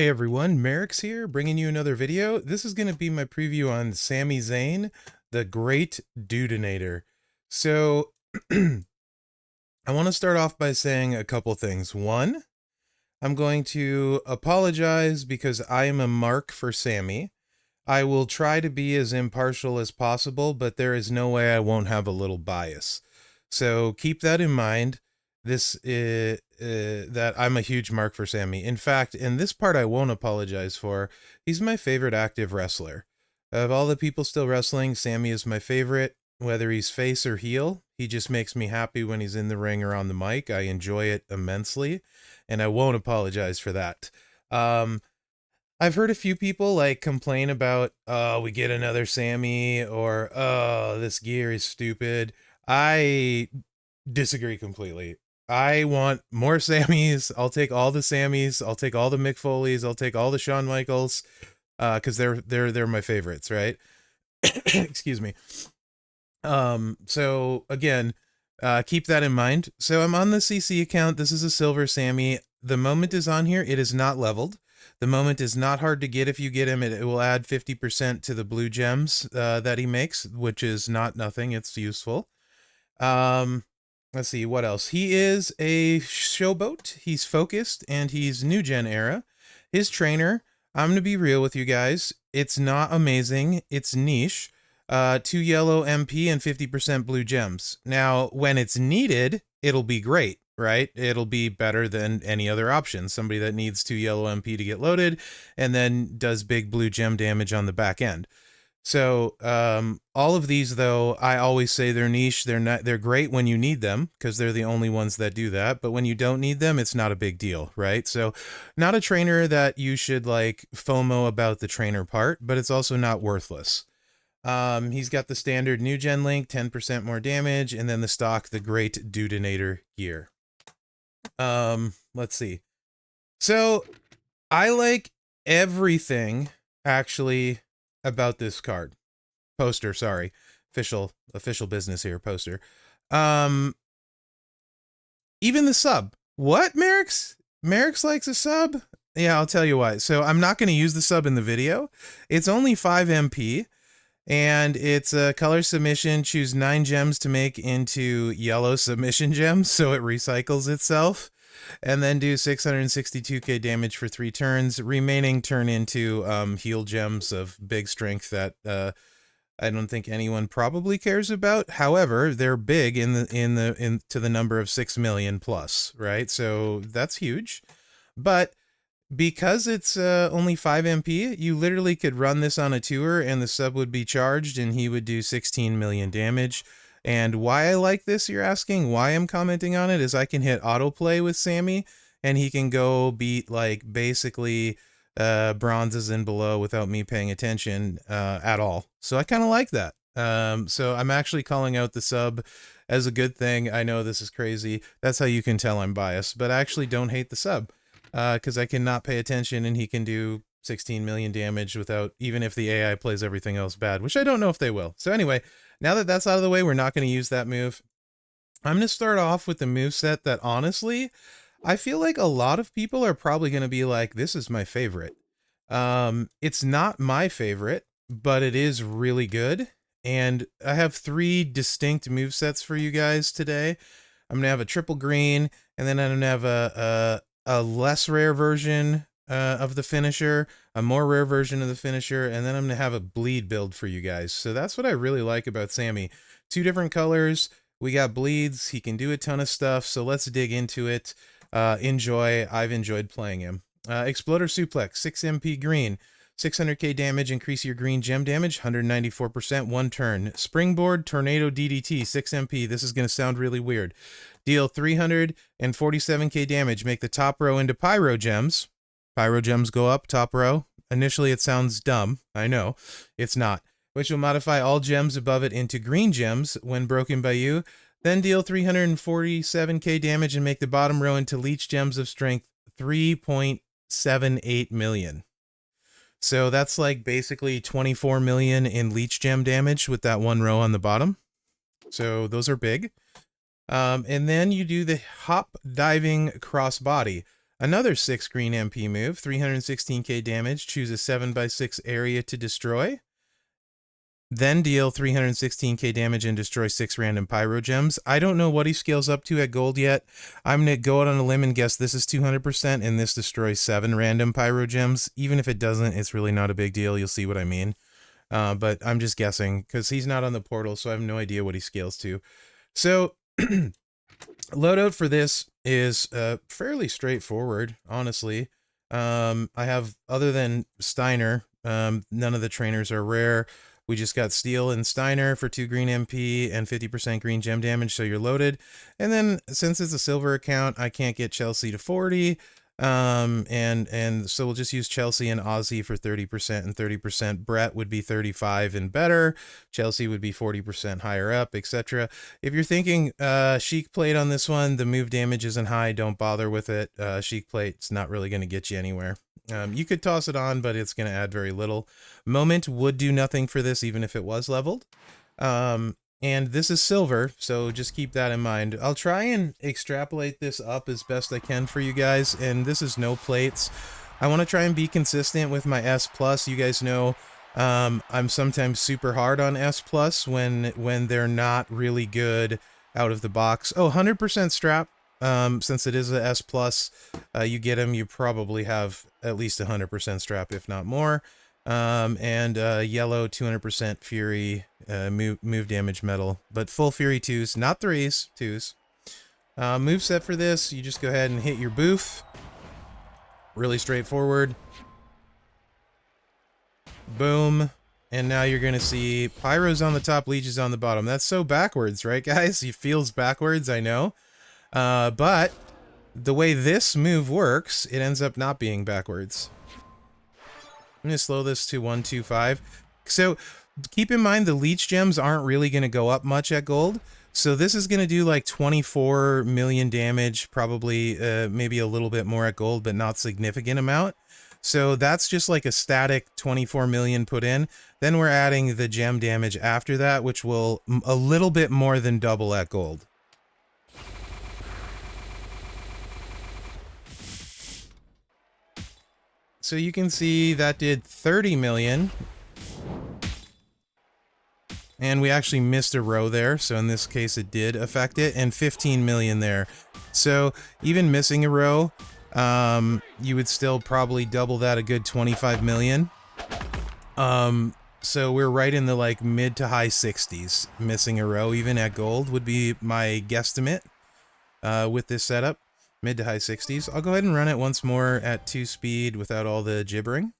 Hey everyone, Mherex here, bringing you another video. This is going to be my preview on Sami Zayn, the Great Dudenator. So, I want to start off by saying a couple things. One, I'm going to apologize because I am a mark for Sami. I will try to be as impartial as possible, but there is no way I won't have a little bias. So keep that in mind. This is that I'm a huge mark for Sami. In fact, in this part I won't apologize for. He's my favorite active wrestler. Of all the people still wrestling, Sami is my favorite, whether he's face or heel. He just makes me happy when he's in the ring or on the mic. I enjoy it immensely, and I won't apologize for that. I've heard a few people like complain about, oh, we get another Sami, or, oh, this gear is stupid. I disagree completely. I want more Samis. I'll take all the Samis. I'll take all the Mick Foleys. I'll take all the Shawn Michaels, because they're my favorites, right? Excuse me. So again, keep that in mind. So I'm on the CC account. This is a silver Sami. The moment is on here. It is not leveled. The moment is not hard to get. If you get him, it will add 50% to the blue gems that he makes, which is not nothing. It's useful. Let's see, what else? He is a showboat. He's focused, and he's new gen era. His trainer, I'm going to be real with you guys. It's not amazing. It's niche. 2 yellow MP and 50% blue gems. Now, when it's needed, it'll be great, right? It'll be better than any other option. Somebody that needs 2 yellow MP to get loaded and then does big blue gem damage on the back end. So all of these, though, I always say they're niche. They're great when you need them because they're the only ones that do that. But when you don't need them, it's not a big deal, right? So not a trainer that you should like FOMO about the trainer part, but it's also not worthless. He's got the standard new gen link, 10% more damage, and then the stock, the Great Dudenator gear. Let's see. So I like everything actually about this poster, sorry, official business here, poster. Even the sub. What, Mherex likes a sub? Yeah, I'll tell you why. So I'm not going to use the sub in the video. It's only 5 MP, and it's a color submission. Choose 9 gems to make into yellow submission gems, so it recycles itself. And then do 662k damage for 3 turns. Remaining turn into heal gems of big strength that I don't think anyone probably cares about. However, they're big to the number of 6 million plus, right? So that's huge. But because it's only 5 MP, you literally could run this on a tour and the sub would be charged and he would do 16 million damage. And why I like this, you're asking, why I'm commenting on it, is I can hit autoplay with Sami and he can go beat like basically bronzes and below without me paying attention at all. So I kind of like that. So I'm actually calling out the sub as a good thing. I know this is crazy. That's how you can tell I'm biased, but I actually don't hate the sub because I cannot pay attention and he can do 16 million damage without, even if the AI plays everything else bad, which I don't know if they will. So anyway, now that that's out of the way, we're not going to use that move. I'm going to start off with the moveset that honestly, I feel like a lot of people are probably going to be like, this is my favorite. It's not my favorite, but it is really good. And I have 3 distinct movesets for you guys today. I'm going to have a triple green, and then I'm going to have a less rare version of the finisher, a more rare version of the finisher, and then I'm going to have a bleed build for you guys. So that's what I really like about Sami. 2 different colors. We got bleeds. He can do a ton of stuff. So let's dig into it. Enjoy. I've enjoyed playing him. Exploder Suplex, 6 MP green. 600k damage, increase your green gem damage, 194%, 1 turn. Springboard Tornado DDT, 6 MP. This is going to sound really weird. Deal 347k damage, make the top row into pyro gems. Pyro gems go up, top row. Initially, it sounds dumb. I know. It's not. Which will modify all gems above it into green gems when broken by you. Then deal 347k damage and make the bottom row into leech gems of strength 3.78 million. So that's like basically 24 million in leech gem damage with that 1 row on the bottom. So those are big. And then you do the hop diving crossbody. Another 6 green MP move, 316k damage, choose a 7x6 area to destroy. Then deal 316k damage and destroy 6 random pyro gems. I don't know what he scales up to at gold yet. I'm going to go out on a limb and guess this is 200% and this destroys 7 random pyro gems. Even if it doesn't, it's really not a big deal. You'll see what I mean. But I'm just guessing because he's not on the portal, so I have no idea what he scales to. So loadout for this is fairly straightforward, honestly. I have, other than Steiner, none of the trainers are rare. We just got Steel and Steiner for 2 green MP and 50% green gem damage, so you're loaded. And then, since it's a silver account, I can't get Chelsea to 40. And so we'll just use Chelsea and Ozzy for 30% and 30%. Brett would be 35 and better. Chelsea would be 40% higher up, etc. If you're thinking Sheik Plate on this one, the move damage isn't high, don't bother with it. Sheik Plate's not really going to get you anywhere. You could toss it on, but it's going to add very little. Moment would do nothing for this, even if it was leveled. And this is silver, so just keep that in mind. I'll try and extrapolate this up as best I can for you guys, and this is no plates. I want to try and be consistent with my S+. You guys know I'm sometimes super hard on S+, when they're not really good out of the box. Oh, 100% strap. Since it is a S+, you get them, you probably have at least 100% strap, if not more. And yellow 200% fury, move damage metal, but full fury 2s, not 3s, 2s. Move set for this, you just go ahead and hit your boof. Really straightforward. Boom. And now you're going to see pyros on the top, leeches on the bottom. That's so backwards, right, guys? It feels backwards, I know. But the way this move works, it ends up not being backwards. I'm going to slow this to 125. So keep in mind the leech gems aren't really going to go up much at gold. So this is going to do like 24 million damage, probably maybe a little bit more at gold, but not significant amount. So that's just like a static 24 million put in. Then we're adding the gem damage after that, which will a little bit more than double at gold. So you can see that did 30 million. And we actually missed a row there, so in this case it did affect it, and 15 million there. So even missing a row, you would still probably double that, a good 25 million. So we're right in the like mid to high 60s. Missing a row even at gold would be my guesstimate with this setup. Mid to high 60s. I'll go ahead and run it once more at 2 speed without all the gibbering,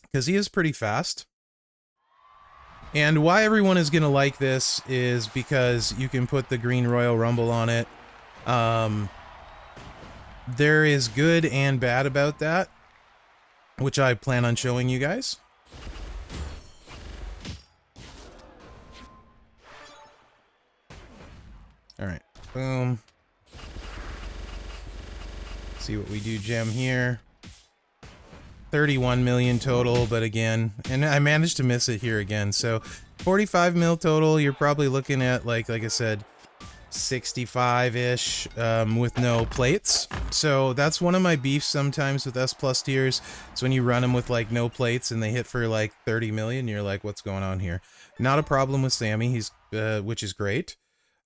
because he is pretty fast. And why everyone is going to like this is because you can put the green Royal Rumble on it. There is good and bad about that, which I plan on showing you guys. Alright, boom. See what we do, gem here. 31 million total, but again, and I managed to miss it here again. So 45 mil total, you're probably looking at like I said, 65-ish with no plates. So that's one of my beefs sometimes with S+ tiers. It's when you run them with like no plates and they hit for like 30 million, you're like, what's going on here? Not a problem with Sami, he's which is great.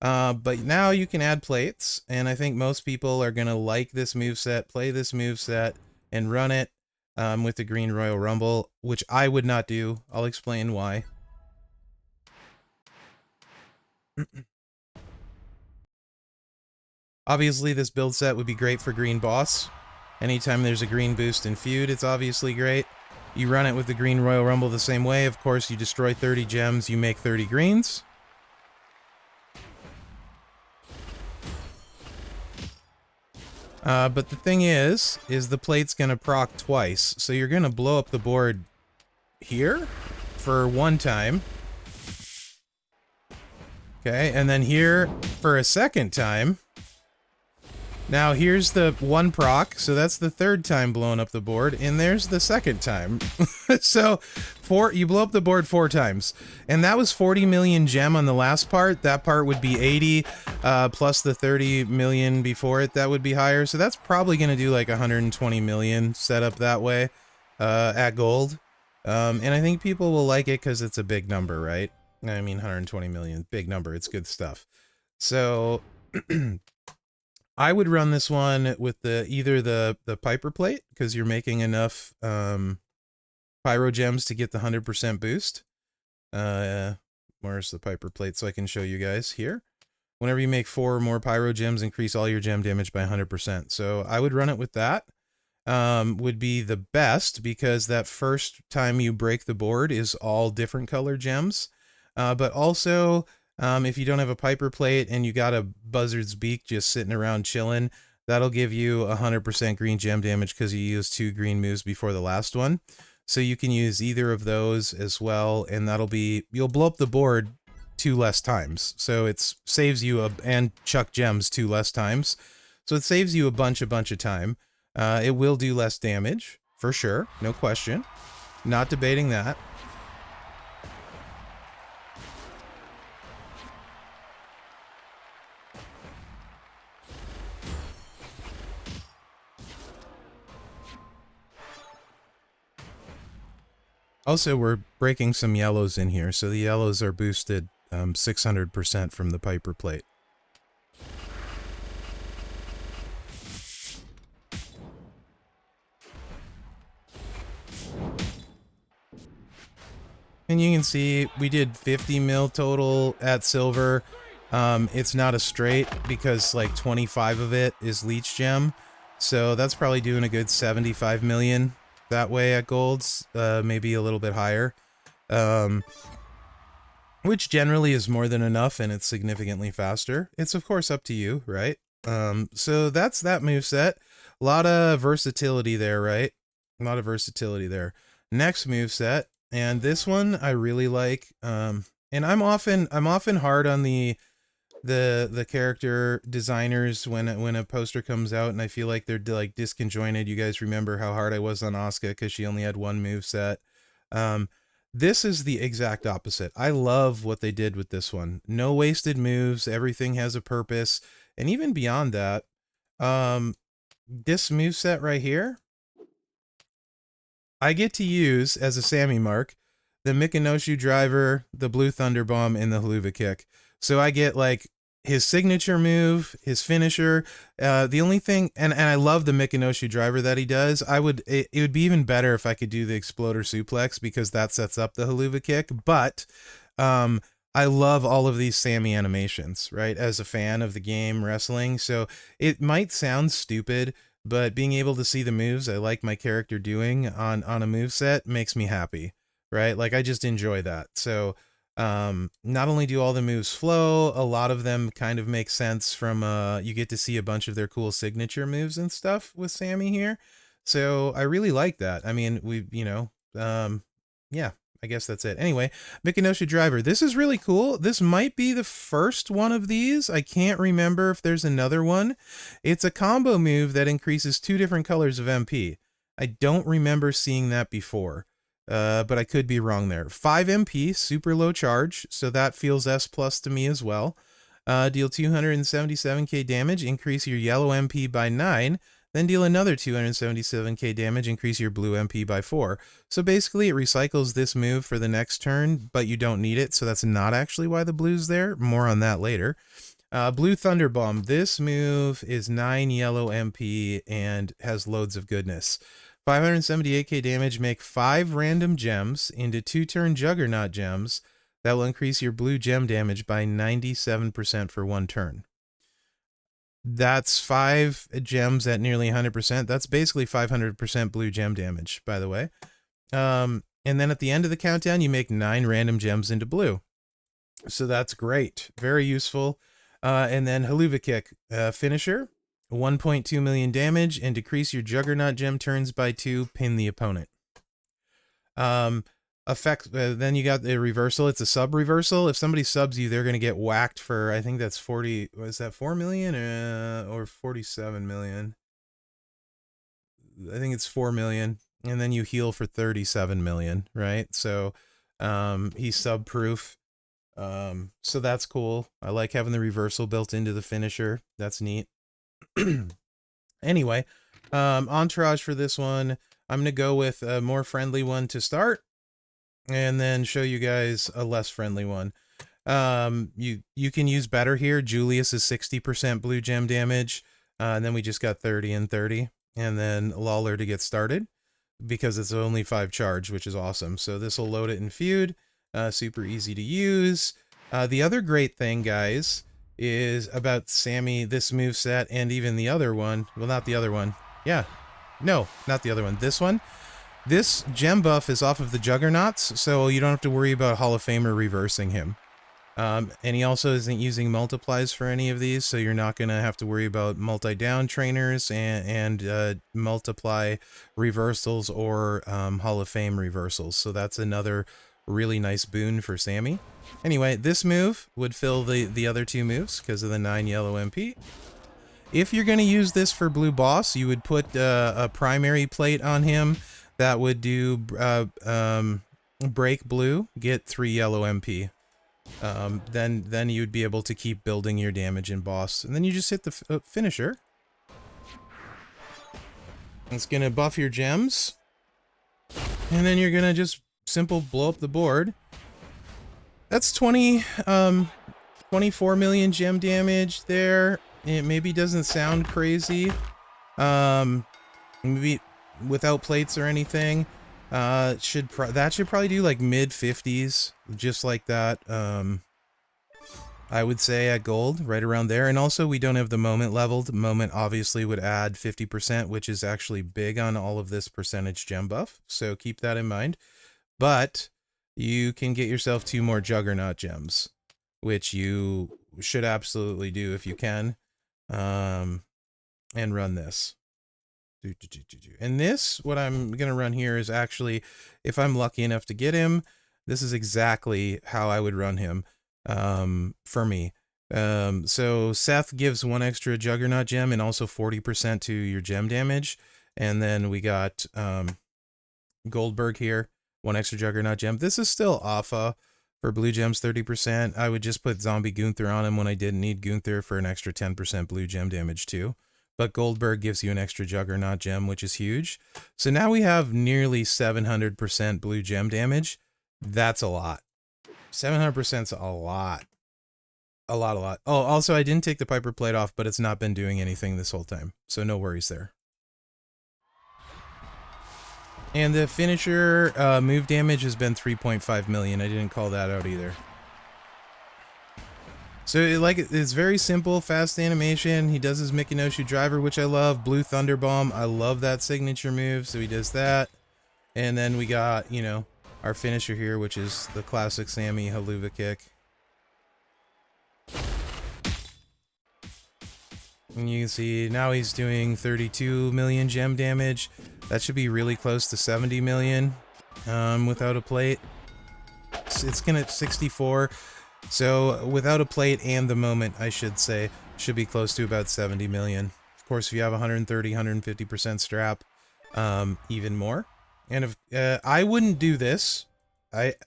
But now you can add plates, and I think most people are gonna like this moveset, play this moveset, and run it with the green Royal Rumble, which I would not do. I'll explain why. Obviously, this build set would be great for green boss. Anytime there's a green boost in feud, it's obviously great. You run it with the green Royal Rumble the same way. Of course, you destroy 30 gems, you make 30 greens. But the thing is the plate's gonna proc twice, so you're gonna blow up the board here for one time. Okay, and then here for a second time. Now here's the one proc, so that's the third time blowing up the board, and there's the second time. So you blow up the board 4 times, and that was 40 million gem on the last part. That part would be 80, plus the 30 million before it, that would be higher. So that's probably going to do like 120 million set up that way at gold. And I think people will like it because it's a big number, right? I mean, 120 million, big number. It's good stuff. So I would run this one with either the Piper plate, because you're making enough pyro gems to get the 100% boost. Where's the Piper plate so I can show you guys here? Whenever you make 4 or more pyro gems, increase all your gem damage by 100%. So I would run it with that. Would be the best, because that first time you break the board is all different color gems. But also, if you don't have a Piper plate and you got a Buzzard's Beak just sitting around chilling, that'll give you 100% green gem damage because you used 2 green moves before the last one. So you can use either of those as well, and you'll blow up the board 2 less times. So it saves you and chuck gems 2 less times. So it saves you a bunch of time. It will do less damage, for sure, no question. Not debating that. Also, we're breaking some yellows in here, so the yellows are boosted 600% from the Piper plate. And you can see we did 50 mil total at silver. It's not a straight because like 25 of it is leech gem. So that's probably doing a good 75 million that way at golds, maybe a little bit higher. Which generally is more than enough, and it's significantly faster. It's of course up to you, right? So that's that moveset. A lot of versatility there, right? A lot of versatility there. Next moveset, and this one I really like. And I'm often hard on the character designers when a poster comes out, and I feel like they're like disconjointed. You guys remember how hard I was on Asuka because she only had 1 moveset. This is the exact opposite. I love what they did with this one. No wasted moves. Everything has a purpose. And even beyond that, this moveset right here, I get to use as a Sami mark the Mikanoshu driver, the blue thunderbomb, and the haluva kick. So I get like his signature move, his finisher. The only thing, and I love the Mikanoshu driver that he does. It would be even better if I could do the exploder suplex, because that sets up the haluva kick. But I love all of these Sami animations, right? As a fan of the game wrestling, so it might sound stupid, but being able to see the moves I like my character doing on a moveset makes me happy, right? Like I just enjoy that. So not only do all the moves flow, a lot of them kind of make sense from you get to see a bunch of their cool signature moves and stuff with Sami here. So I really like that. I mean, yeah, I guess that's it. Anyway, Mikanoshu driver. This is really cool. This might be the first one of these. I can't remember if there's another one. It's a combo move that increases 2 different colors of MP. I don't remember seeing that before. But I could be wrong there. 5 MP, super low charge, so that feels S+ to me as well. Deal 277k damage, increase your yellow MP by 9, then deal another 277k damage, increase your blue MP by 4. So basically it recycles this move for the next turn, but you don't need it, so that's not actually why the blue's there. More on that later. Blue Thunderbomb. This move is 9 yellow MP and has loads of goodness. 578k damage, make 5 random gems into 2-turn Juggernaut gems that will increase your blue gem damage by 97% for 1 turn. That's 5 gems at nearly 100%. That's basically 500% blue gem damage, by the way. And then at the end of the countdown, you make 9 random gems into blue. So that's great. Very useful. And then Haluva Kick, finisher. 1.2 million damage, and decrease your Juggernaut gem turns by 2, pin the opponent. effect. Then you got the reversal. It's a sub reversal. If somebody subs you, they're going to get whacked for, I think that's 40, was that 4 million or 47 million? I think it's 4 million. And then you heal for 37 million, right? So he's sub proof. So that's cool. I like having the reversal built into the finisher. That's neat. Anyway, entourage for this one, I'm gonna go with a more friendly one to start, and then show you guys a less friendly one. You can use better here. Julius is 60% blue gem damage, and then we just got 30 and 30, and then Lawler to get started because it's only 5 charge, which is awesome. So this will load it in feud. Super easy to use. The other great thing, guys, is about Sami, this moveset, and even the other one. Well, not the other one. Yeah. No, not the other one. This one. This gem buff is off of the Juggernauts, so you don't have to worry about Hall of Famer reversing him. And he also isn't using multiplies for any of these, so you're not going to have to worry about multi-down trainers and multiply reversals or Hall of Fame reversals. So that's another really nice boon for Sami. Anyway, this move would fill the other 2 moves because of the 9 yellow MP. If you're going to use this for blue boss, you would put a primary plate on him that would do break blue, get 3 yellow MP. Then you'd be able to keep building your damage in boss, and then you just hit the finisher. It's going to buff your gems, and then you're going to just simple blow up the board. That's 24 million gem damage there. It maybe doesn't sound crazy. Maybe without plates or anything. That should probably do like mid 50s, just like that. I would say at gold, right around there. And also we don't have the moment leveled. Moment obviously would add 50%, which is actually big on all of this percentage gem buff. So keep that in mind. But you can get yourself 2 more Juggernaut gems, which you should absolutely do if you can. And run this. And this, what I'm going to run here is actually, if I'm lucky enough to get him, this is exactly how I would run him for me. So Seth gives 1 extra Juggernaut gem and also 40% to your gem damage. And then we got Goldberg here, 1 extra Juggernaut gem. This is still Alpha for blue gems, 30%. I would just put Zombie Gunther on him when I didn't need Gunther for an extra 10% blue gem damage too. But Goldberg gives you an extra Juggernaut gem, which is huge. So now we have nearly 700% blue gem damage. That's a lot. 700% is a lot. A lot. Oh, also, I didn't take the Piper plate off, but it's not been doing anything this whole time. So no worries there. And the finisher move damage has been 3.5 million. I didn't call that out either. So it's very simple, fast animation. He does his Mikinoshu driver, which I love. Blue thunderbomb. I love that signature move. So he does that. And then we got, you know, our finisher here, which is the classic Sami haluva kick. And you can see now he's doing 32 million gem damage. That should be really close to 70 million without a plate. It's gonna 64. So without a plate and the moment, I should say, should be close to about 70 million. Of course, if you have 130, 150% strap, even more. And if I wouldn't do this,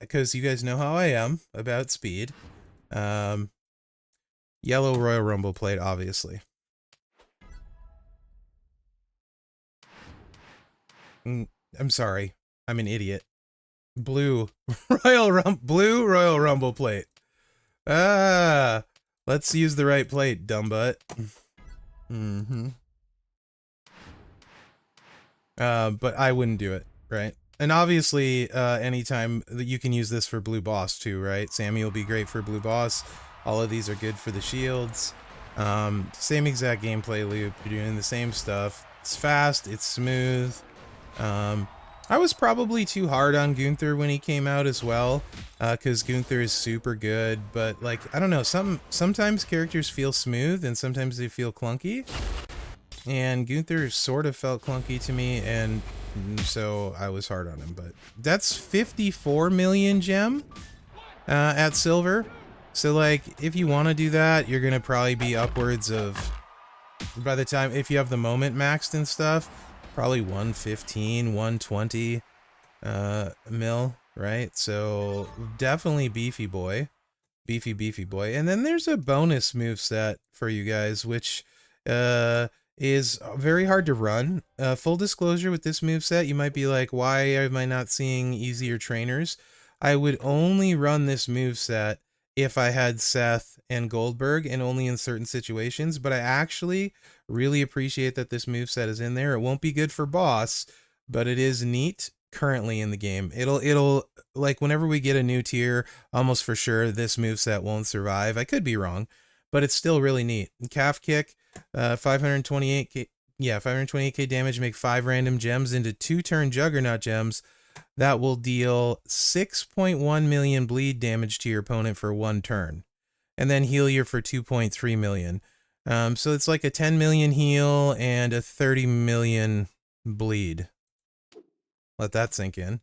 because you guys know how I am about speed. Yellow Royal Rumble plate, obviously. I'm sorry, I'm an idiot. Blue Royal Rumble plate. Let's use the right plate, dumb-butt. But I wouldn't do it, right? And obviously, anytime you can use this for blue boss too, right? Sami will be great for blue boss. All of these are good for the shields. Same exact gameplay loop. You're doing the same stuff. It's fast. It's smooth. I was probably too hard on Gunther when he came out as well, because Gunther is super good, but like, I don't know, sometimes characters feel smooth and sometimes they feel clunky. And Gunther sort of felt clunky to me, and so I was hard on him. But that's 54 million gem at silver. So, like, if you want to do that, you're going to probably be upwards of, by the time, if you have the moment maxed and stuff, probably 115, 120 mil, right? So, definitely beefy boy. Beefy boy. And then there's a bonus moveset for you guys, which is very hard to run. Full disclosure, with this moveset, you might be like, why am I not seeing easier trainers? I would only run this moveset if I had Seth and Goldberg, and only in certain situations, but I actually really appreciate that this moveset is in there. It won't be good for boss, but it is neat currently in the game. It'll like, whenever we get a new tier, almost for sure this moveset won't survive. I could be wrong, but it's still really neat. Calf kick, 528k, yeah, 528k damage, make 5 random gems into 2 turn Juggernaut gems. That will deal 6.1 million bleed damage to your opponent for 1 turn, and then heal you for 2.3 million. So it's like a 10 million heal and a 30 million bleed. Let that sink in.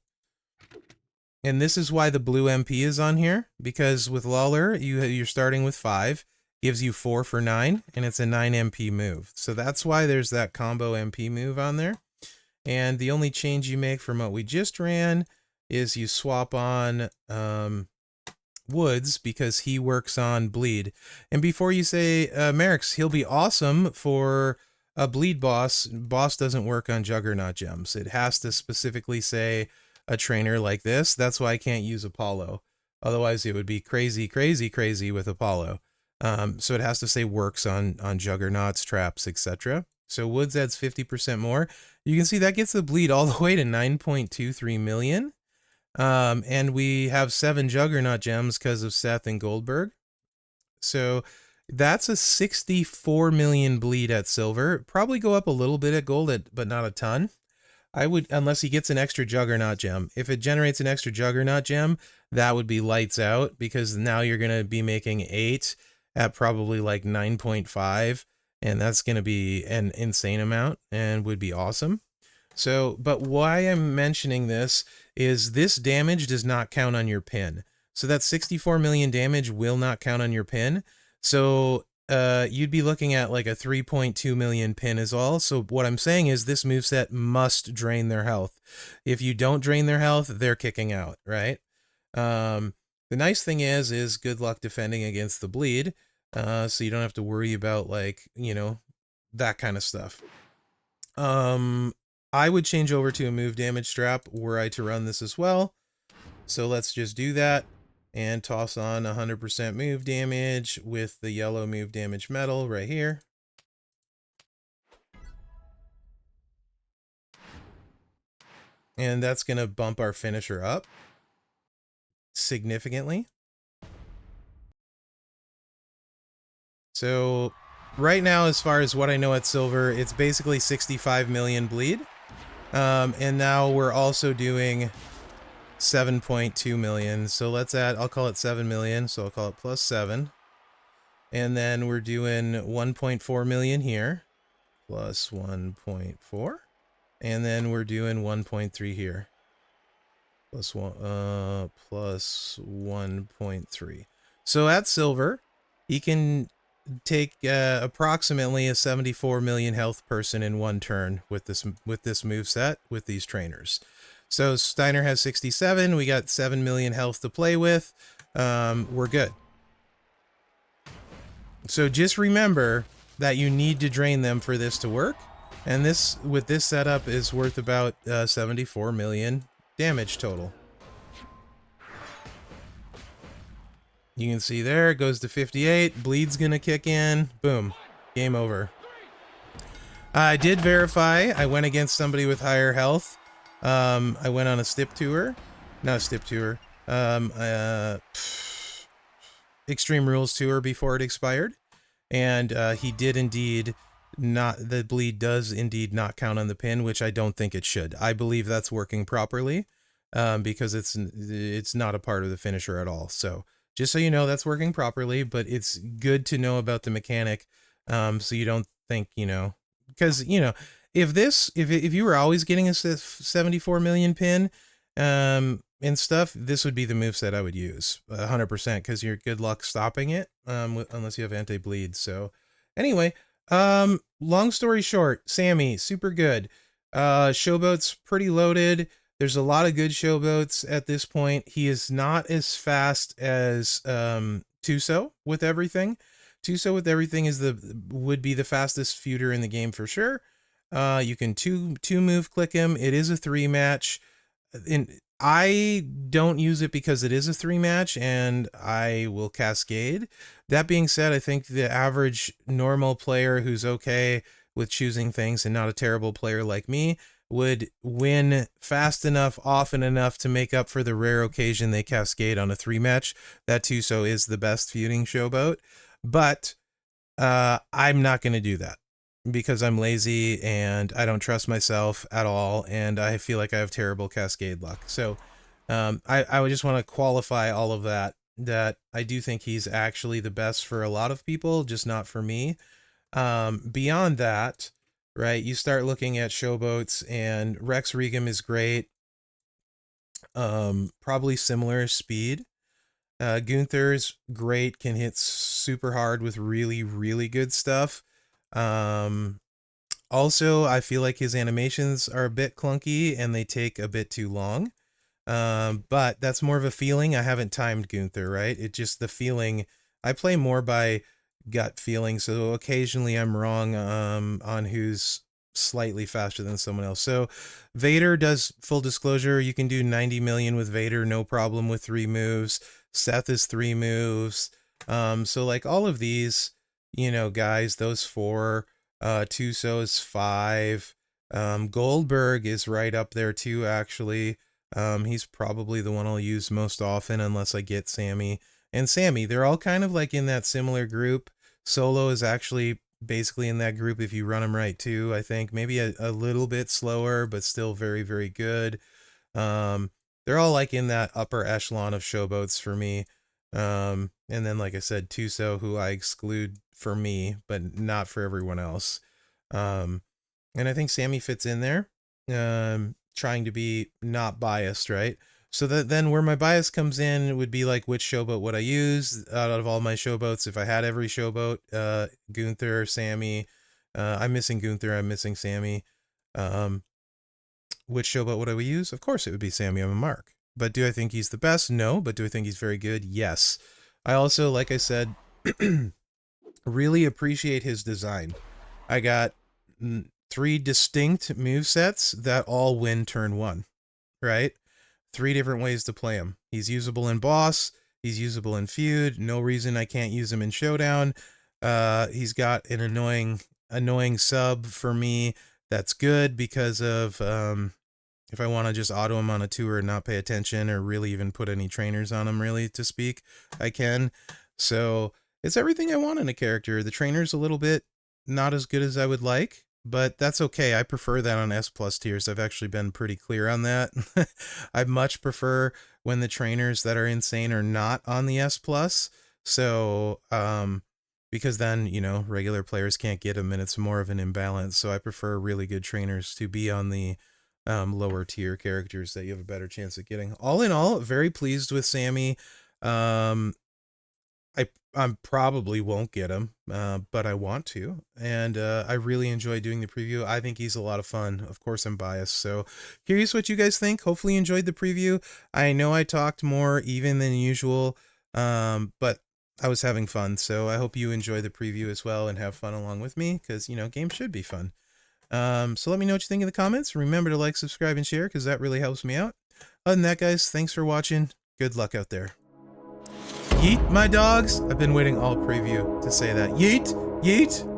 And this is why the blue MP is on here, because with Lawler, you're starting with 5, gives you 4 for 9, and it's a 9 MP move. So that's why there's that combo MP move on there. And the only change you make from what we just ran is you swap on Woods, because he works on bleed. And before you say Mherex, he'll be awesome for a bleed boss. Boss doesn't work on Juggernaut gems. It has to specifically say a trainer like this. That's why I can't use Apollo. Otherwise, it would be crazy with Apollo. So it has to say works on Juggernauts, traps, etc. So Woods adds 50% more. You can see that gets the bleed all the way to 9.23 million. And we have 7 Juggernaut gems because of Seth and Goldberg. So that's a 64 million bleed at silver. Probably go up a little bit at gold, but not a ton. I would, unless he gets an extra Juggernaut gem. If it generates an extra Juggernaut gem, that would be lights out, because now you're going to be making 8 at probably like 9.5, and that's going to be an insane amount and would be awesome. So, but why I'm mentioning this is this damage does not count on your pin. So that 64 million damage will not count on your pin. So you'd be looking at like a 3.2 million pin is all. So what I'm saying is this moveset must drain their health. If you don't drain their health, they're kicking out, right? The nice thing is good luck defending against the bleed. So you don't have to worry about, like, you know, that kind of stuff. I would change over to a move damage strap were I to run this as well. So let's just do that and toss on 100% move damage with the yellow move damage metal right here. And that's going to bump our finisher up significantly. So right now, as far as what I know at silver, it's basically 65 million bleed. And now we're also doing 7.2 million. So let's add, I'll call it 7 million. So I'll call it plus 7. And then we're doing 1.4 million here, plus 1.4. And then we're doing 1.3 here, plus 1.3. So at silver, he can take approximately a 74 million health person in 1 turn with this moveset with these trainers. So Steiner has 67. We got 7 million health to play with. We're good. So just remember that you need to drain them for this to work. And this, with this setup, is worth about 74 million damage total. You can see there, it goes to 58. Bleed's gonna kick in. Boom. Game over. I did verify. I went against somebody with higher health. I went on a stip tour. Not a stip tour. Extreme Rules tour before it expired. And he did indeed not, the bleed does indeed not count on the pin, which I don't think it should. I believe that's working properly because it's not a part of the finisher at all. So just so you know, that's working properly, but it's good to know about the mechanic so you don't think, you know, because, you know, if you were always getting a 74 million pin, and stuff, this would be the moveset I would use 100%, because you're good luck stopping it, unless you have anti-bleed. So anyway, long story short, Sami, super good. Showboat's pretty loaded. There's a lot of good showboats at this point. He is not as fast as Tuso with everything. Tuso with everything would be the fastest feuder in the game for sure. You can two move click him. It is a 3 match. I don't use it because it is a 3 match and I will cascade. That being said, I think the average normal player who's okay with choosing things and not a terrible player like me would win fast enough, often enough to make up for the rare occasion they cascade on a 3 match. That Tuso is the best feuding showboat, but I'm not going to do that because I'm lazy and I don't trust myself at all, and I feel like I have terrible cascade luck. So I would just want to qualify all of that I do think he's actually the best for a lot of people, just not for me. Beyond that, right, you start looking at showboats, and Rex Regum is great. Probably similar speed. Gunther's great, can hit super hard with really, really good stuff. Also, I feel like his animations are a bit clunky and they take a bit too long. But that's more of a feeling. I haven't timed Gunther, right? It just the feeling. I play more by gut feeling, so occasionally I'm wrong on who's slightly faster than someone else. So Vader does, full disclosure, you can do 90 million with Vader, no problem, with 3 moves. Seth is 3 moves. So like all of these, you know, guys, those 4, Tuso is 5. Goldberg is right up there too, actually. He's probably the one I'll use most often unless I get Sami. And Sami, they're all kind of like in that similar group. Solo is actually basically in that group if you run him right too, I think. Maybe a little bit slower, but still very, very good. They're all like in that upper echelon of showboats for me. And then, like I said, Tuso, who I exclude for me, but not for everyone else. And I think Sami fits in there. Trying to be not biased, right? So that then where my bias comes in would be like, which showboat would I use out of all my showboats? If I had every showboat, Gunther, Sami, I'm missing Gunther, I'm missing Sami. Which showboat would I use? Of course it would be Sami. I'm a mark. But do I think he's the best? No. But do I think he's very good? Yes. I also, like I said, really appreciate his design. I got 3 distinct movesets that all win turn 1, right? 3 different ways to play him. He's usable in boss. He's usable in feud. No reason I can't use him in showdown. He's got an annoying sub for me that's good because of if I want to just auto him on a tour and not pay attention or really even put any trainers on him, really, to speak, I can. So it's everything I want in a character. The trainer's a little bit not as good as I would like, but that's okay. I prefer that on S+ tiers. I've actually been pretty clear on that. I much prefer when the trainers that are insane are not on the S+. So, because then, you know, regular players can't get them and it's more of an imbalance. So I prefer really good trainers to be on the lower tier characters that you have a better chance of getting. All in all, very pleased with Sami. I probably won't get him, but I want to, and I really enjoy doing the preview. I think he's a lot of fun. Of course, I'm biased, so curious what you guys think. Hopefully you enjoyed the preview. I know I talked more even than usual, but I was having fun, so I hope you enjoy the preview as well and have fun along with me, because, you know, games should be fun. So let me know what you think in the comments. Remember to like, subscribe, and share, because that really helps me out. Other than that, guys, thanks for watching. Good luck out there. Yeet, my dogs. I've been waiting all preview to say that. Yeet, yeet.